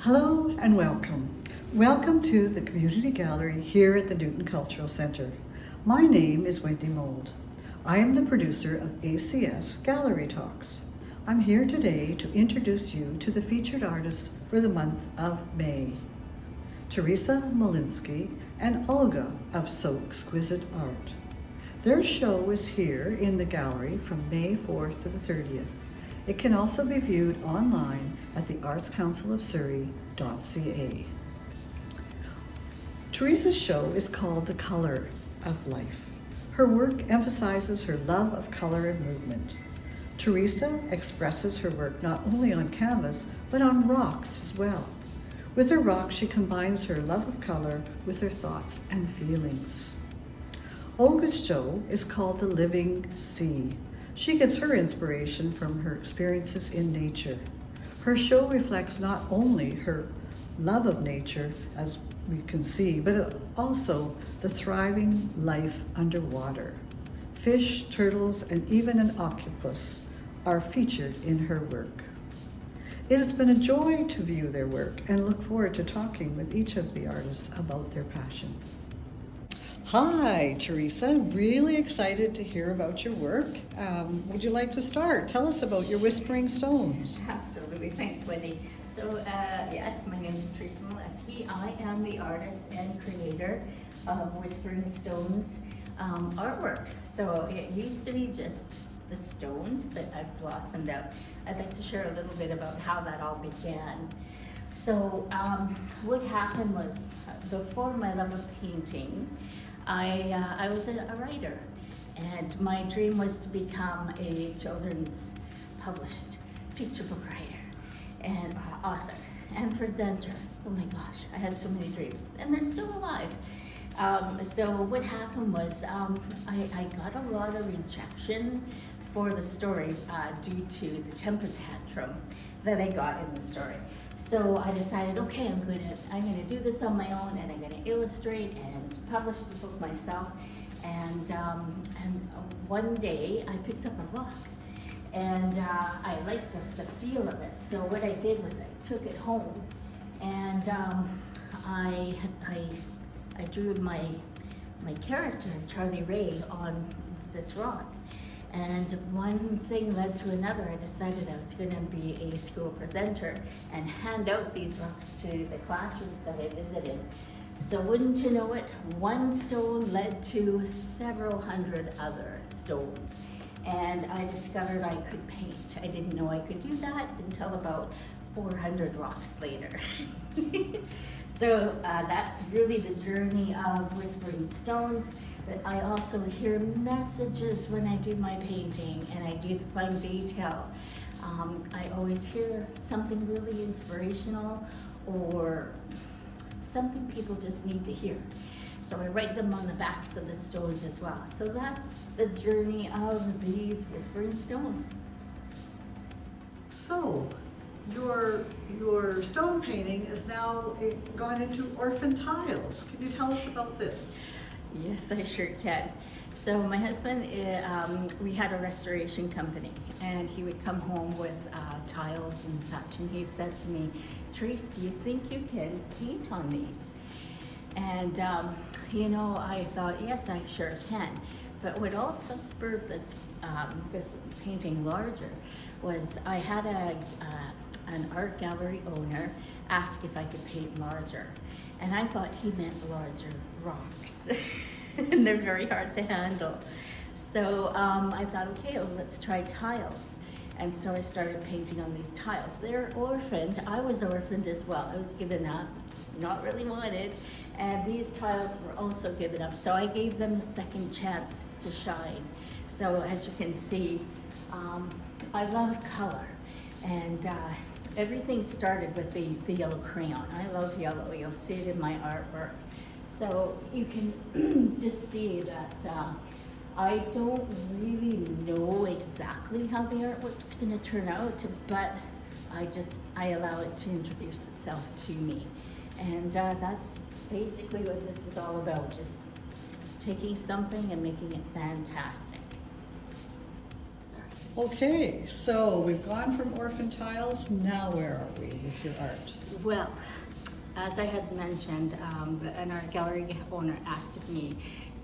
Hello and welcome. Welcome to the Community Gallery here at the Newton Cultural Centre. My name is Wendy Mould. I am the producer of ACS Gallery Talks. I'm here today to introduce you to the featured artists for the month of May. THERESA, MOLESKI, and OLGA of So Exquisite Art. Their show is here in the gallery from May 4th to the 30th. It can also be viewed online at the Arts Council of Surrey.ca. THERESA's show is called The Color of Life. Her work emphasizes her love of color and movement. THERESA expresses her work not only on canvas, but on rocks as well. With her rocks, she combines her love of color with her thoughts and feelings. Olga's show is called The Living Sea. She gets her inspiration from her experiences in nature. Her show reflects not only her love of nature, as we can see, but also the thriving life underwater. Fish, turtles, and even an octopus are featured in her work. It has been a joy to view their work and look forward to talking with each of the artists about their passion. Hi, THERESA. Really excited to hear about your work. Would you like to start? Tell us about your Whispering Stones. Absolutely. Thanks, Wendy. So, yes, my name is THERESA MOLESKI. I am the artist and creator of Whispering Stones artwork. So it used to be just the stones, but I've blossomed out. I'd like to share a little bit about how that all began. So what happened was, before my love of painting, I was a writer, and my dream was to become a children's published picture book writer and author and presenter. Oh my gosh, I had so many dreams, and they're still alive. So what happened was I got a lot of rejection for the story due to the temper tantrum that I got in the story. So I decided, okay, I'm gonna do this on my own, and I'm gonna illustrate and publish the book myself. And one day I picked up a rock, and I liked the feel of it. So what I did was I took it home, and I drew my character, Charlie Ray, on this rock. And one thing led to another. I decided I was going to be a school presenter and hand out these rocks to the classrooms that I visited. So wouldn't you know it, one stone led to several hundred other stones. And I discovered I could paint. I didn't know I could do that until about 400 rocks later. So that's really the journey of Whispering Stones. But I also hear messages when I do my painting and I do the fine detail. I always hear something really inspirational or something people just need to hear. So I write them on the backs of the stones as well. So that's the journey of these Whispering Stones. So, your stone painting is now gone into orphan tiles. Can you tell us about this? Yes, I sure can. So my husband, we had a restoration company, and he would come home with tiles and such, and he said to me, "Therese, do you think you can paint on these?" And you know, I thought, yes, I sure can. But what also spurred this painting larger was I had an art gallery owner ask if I could paint larger. And I thought he meant larger rocks. And they're very hard to handle. So I thought, okay, well, let's try tiles. And so I started painting on these tiles. They're orphaned. I was orphaned as well. I was given up, not really wanted. And these tiles were also given up. So I gave them a second chance to shine. So as you can see, I love color. And everything started with the yellow crayon. I love yellow. You'll see it in my artwork. So you can just see that I don't really know exactly how the artwork's going to turn out, but I allow it to introduce itself to me. And that's basically what this is all about, just taking something and making it fantastic. Sorry. Okay, so we've gone from orphan tiles, now where are we with your art? Well, as I had mentioned, and our gallery owner asked me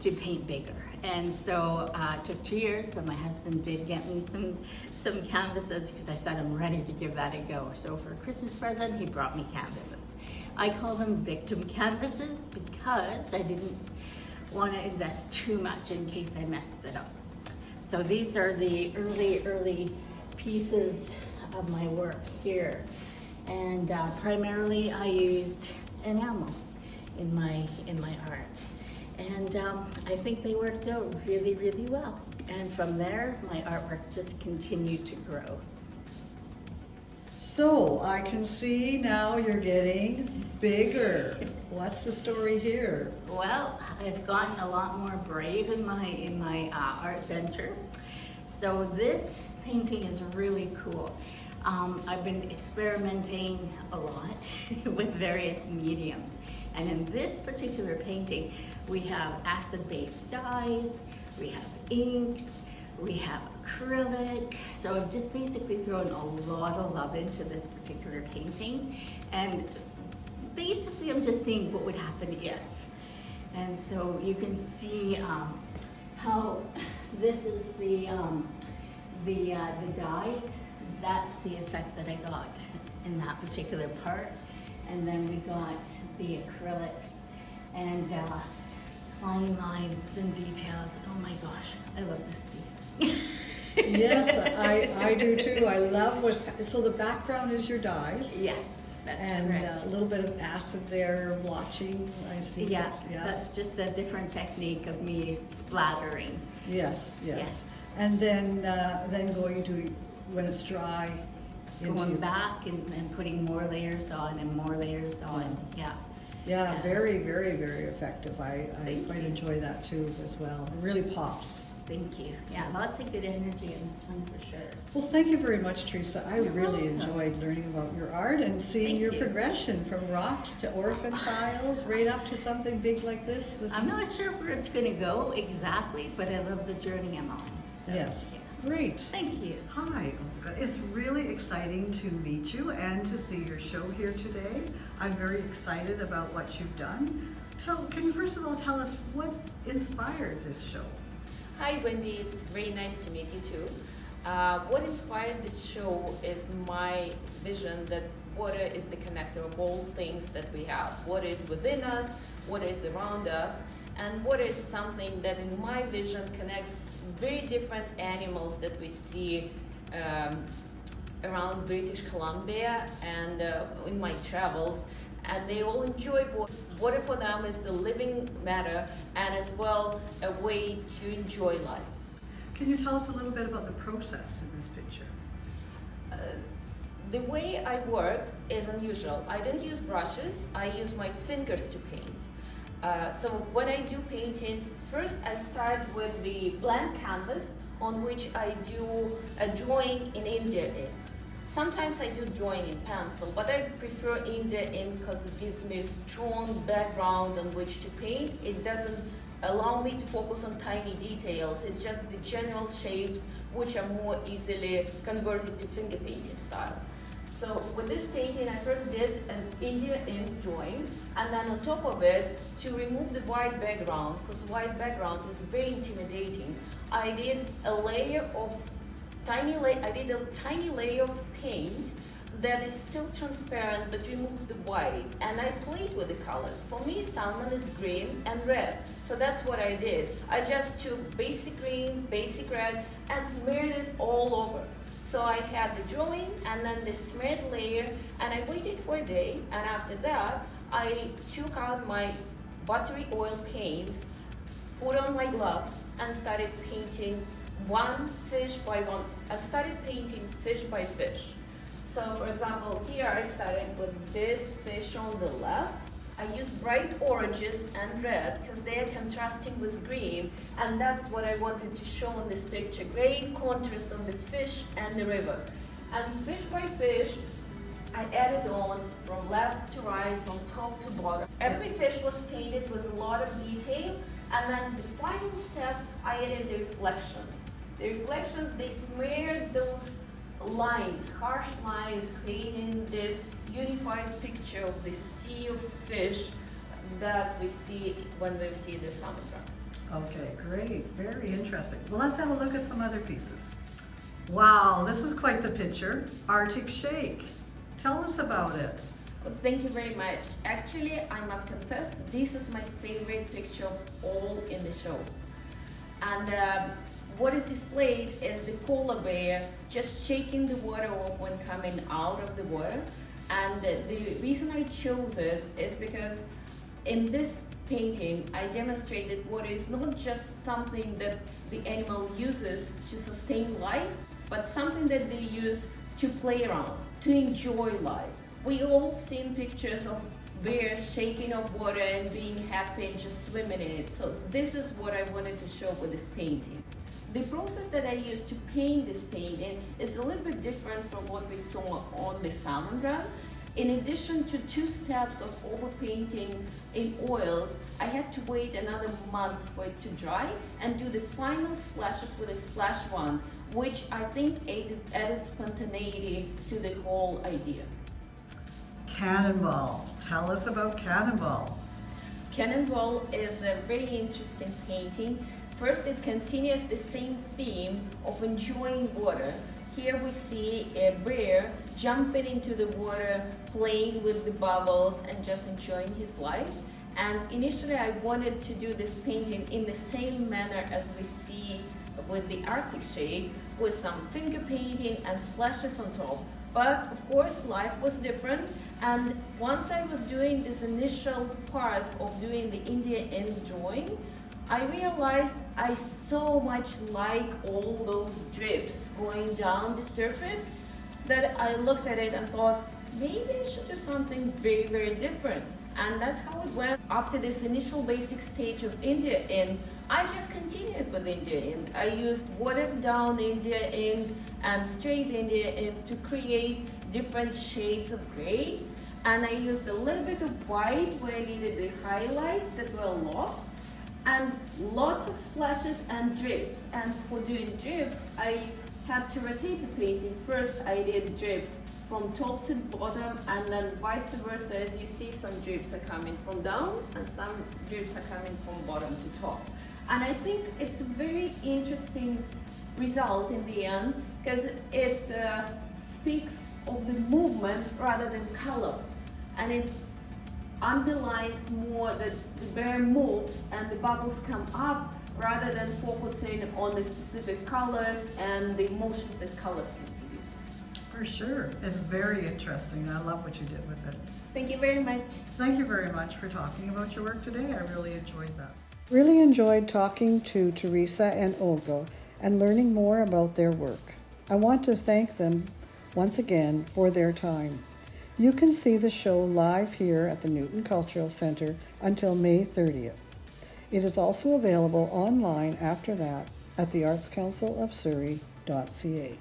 to paint bigger. And so it took 2 years, but my husband did get me some canvases because I said I'm ready to give that a go. So for a Christmas present, he brought me canvases. I call them victim canvases because I didn't want to invest too much in case I messed it up. So these are the early pieces of my work here. And primarily I used enamel in my art. And I think they worked out really, really well. And from there, my artwork just continued to grow. So I can see now you're getting bigger. What's the story here? Well, I've gotten a lot more brave in my art venture. So this painting is really cool. I've been experimenting a lot with various mediums. And in this particular painting, we have acid-based dyes, we have inks, we have acrylic. So I've just basically thrown a lot of love into this particular painting. And basically I'm just seeing what would happen if. And so you can see how this is the dyes. That's the effect that I got in that particular part. And then we got the acrylics and fine lines and details. Oh my gosh, I love this piece. Yes, I do too. I love so the background is your dyes. Yes, that's and correct. And a little bit of acid there, blotching, I see. Yeah, that's just a different technique of me splattering. Yes. And then going to, when it's dry, going back and putting more layers on and more layers on. Yeah. Very, very, very effective. I quite enjoy that too as well. It really pops. Thank you. Yeah, lots of good energy in this one for sure. Well, thank you very much, Theresa. I You're really welcome. enjoyed learning about your art and seeing Thank your you. progression from rocks to orphan tiles, right up to something big like this. I'm not sure where it's going to go exactly, but I love the journey I'm on. So, Yes. yeah. Great. Thank you. Hi, Olga. It's really exciting to meet you and to see your show here today. I'm very excited about what you've done. Can you first of all tell us what inspired this show? Hi Wendy, it's very nice to meet you too. What inspired this show is my vision that water is the connector of all things that we have. Water is within us, water is around us, and water is something that in my vision connects very different animals that we see around British Columbia and in my travels, and they all enjoy water. Water for them is the living matter and as well a way to enjoy life. Can you tell us a little bit about the process in this picture? The way I work is unusual. I don't use brushes, I use my fingers to paint. So when I do paintings, first I start with the blank canvas on which I do a drawing in India ink. Sometimes I do drawing in pencil, but I prefer India ink because it gives me a strong background on which to paint. It doesn't allow me to focus on tiny details. It's just the general shapes which are more easily converted to finger painting style. So with this painting, I first did an India ink drawing, and then on top of it, to remove the white background, because white background is very intimidating, I did a tiny layer of paint that is still transparent but removes the white, and I played with the colors. For me, salmon is green and red, so that's what I did. I just took basic green, basic red, and smeared it all over. So I had the drawing and then the smeared layer, and I waited for a day, and after that I took out my buttery oil paints, put on my gloves, and started painting one fish by one. I started painting fish by fish. So for example, here I started with this fish on the left. I used bright oranges and red because they are contrasting with green, and that's what I wanted to show in this picture. Great contrast on the fish and the river. And fish by fish, I added on from left to right, from top to bottom. Every fish was painted with a lot of detail, and then the final step, I added the reflections. The reflections, they smeared those lines, harsh lines, creating this unified picture of the sea of fish that we see when we see the salmon drop. Okay, great, very interesting. Well, let's have a look at some other pieces. Wow, this is quite the picture. Arctic shake. Tell us about it. Well, thank you very much. Actually, I must confess, this is my favorite picture of all in the show. And what is displayed is the polar bear just shaking the water off when coming out of the water. And the reason I chose it is because in this painting, I demonstrated what is not just something that the animal uses to sustain life, but something that they use to play around, to enjoy life. We all have seen pictures of bears shaking off water and being happy and just swimming in it. So this is what I wanted to show with this painting. The process that I used to paint this painting is a little bit different from what we saw on the salmon drum. In addition to 2 steps of overpainting in oils, I had to wait another month for it to dry and do the final splashes with a splash one, which I think added spontaneity to the whole idea. Cannonball. Tell us about Cannonball. Cannonball is a very interesting painting. First, it continues the same theme of enjoying water. Here we see a bear jumping into the water, playing with the bubbles and just enjoying his life. And initially I wanted to do this painting in the same manner as we see with the Arctic shake, with some finger painting and splashes on top. But of course life was different, and once I was doing this initial part of doing the India end drawing, I realized I so much like all those drips going down the surface that I looked at it and thought, maybe I should do something very, very different. And that's how it went. After this initial basic stage of India ink, I just continued with India ink. I used watered down India ink and straight India ink to create different shades of gray. And I used a little bit of white where I needed the highlights that were lost. And lots of splashes and drips. And for doing drips, I had to rotate the painting. First, I did drips from top to bottom, and then vice versa. As you see, some drips are coming from down and some drips are coming from bottom to top. And I think it's a very interesting result in the end, because it speaks of the movement rather than color. And it underlines more that the bear moves and the bubbles come up, rather than focusing on the specific colors and the emotions that colors can produce. For sure. It's very interesting. I love what you did with it. Thank you very much. Thank you very much for talking about your work today. I really enjoyed that. Really enjoyed talking to THERESA and Olga and learning more about their work. I want to thank them once again for their time. You can see the show live here at the Newton Cultural Center until May 30th. It is also available online after that at theartscouncilofsurrey.ca.